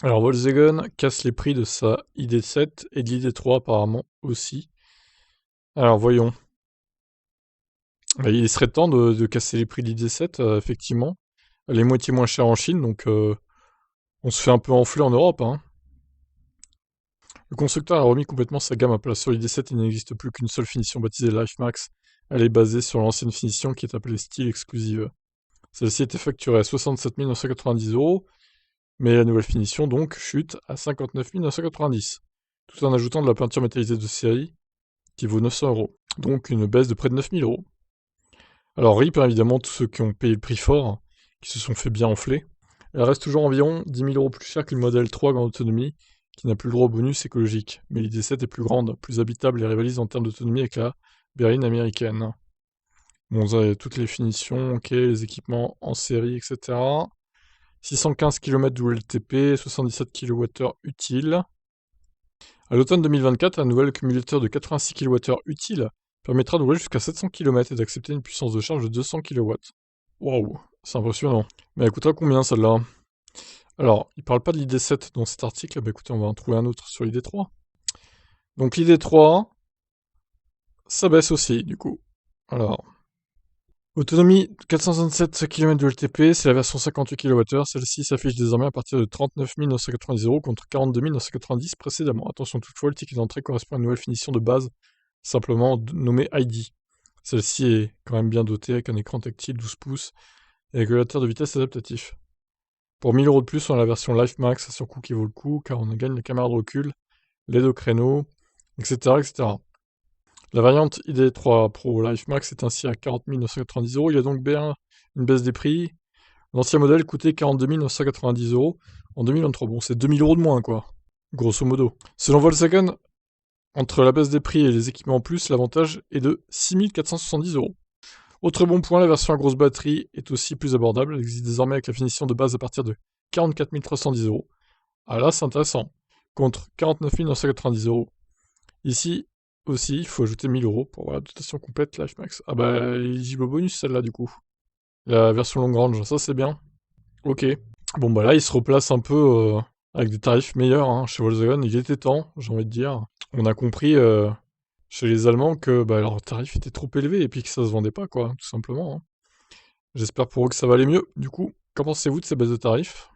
Alors Volkswagen casse les prix de sa ID7 et de l'ID3 apparemment aussi. Alors voyons. Bah, il serait temps de casser les prix de l'ID7, effectivement. Elle est moitié moins chère en Chine, donc on se fait un peu enfler en Europe, hein. Le constructeur a remis complètement sa gamme à plat. Sur l'ID7, il n'existe plus qu'une seule finition baptisée LifeMax. Elle est basée sur l'ancienne finition qui est appelée Style Exclusive. Celle-ci était facturée à 67 990 €, mais la nouvelle finition donc chute à 59 990, tout en ajoutant de la peinture métallisée de série qui vaut 900 €. Donc une baisse de près de 9 000 €. Alors RIP, hein, évidemment, tous ceux qui ont payé le prix fort, qui se sont fait bien enfler. Elle reste toujours environ 10 000 € plus cher que le modèle 3 grande autonomie, qui n'a plus le droit au bonus écologique. Mais l'ID7 est plus grande, plus habitable et rivalise en termes d'autonomie avec la berline américaine. Bon, vous avez toutes les finitions, ok, les équipements en série, etc. 615 km WLTP, 77 kWh utile. À l'automne 2024, un nouvel accumulateur de 86 kWh utile permettra de rouler jusqu'à 700 km et d'accepter une puissance de charge de 200 kW. Waouh, c'est impressionnant. Mais elle coûtera combien celle-là? Alors, il parle pas de l'ID7 dans cet article, bah écoutez, on va en trouver un autre sur l'ID3. Donc l'ID3, ça baisse aussi, du coup. Alors, autonomie 467 km de LTP, c'est la version 58 kWh. Celle-ci s'affiche désormais à partir de 39 990 € contre 42 990 précédemment. Attention toutefois, le ticket d'entrée correspond à une nouvelle finition de base, simplement nommée ID. Celle-ci est quand même bien dotée avec un écran tactile 12 pouces et un régulateur de vitesse adaptatif. Pour 1000 € de plus, on a la version LifeMax à surcoût qui vaut le coup, car on gagne la caméra de recul, l'aide au créneau, etc., etc. La variante ID3 Pro LifeMax est ainsi à 40 990 €. Il y a donc bien une baisse des prix. L'ancien modèle coûtait 42 990 € en 2023. Bon, c'est 2000 € de moins, quoi, grosso modo. Selon Volkswagen, entre la baisse des prix et les équipements en plus, l'avantage est de 6 470 €. Autre bon point, la version à grosse batterie est aussi plus abordable. Elle existe désormais avec la finition de base à partir de 44 310 €. Ah là, c'est intéressant. Contre 49 990 €. Ici aussi, il faut ajouter 1000 € pour avoir la dotation complète LifeMax. Ah bah, éligible au bonus celle-là du coup. La version long range, ça c'est bien. Ok. Bon bah là, il se replace un peu avec des tarifs meilleurs, hein, chez Volkswagen. Il était temps, j'ai envie de dire. On a compris chez les Allemands que bah, leurs tarifs étaient trop élevés et puis que ça se vendait pas, quoi, tout simplement, hein. J'espère pour eux que ça va aller mieux. Du coup, qu'en pensez-vous de ces baisses de tarifs?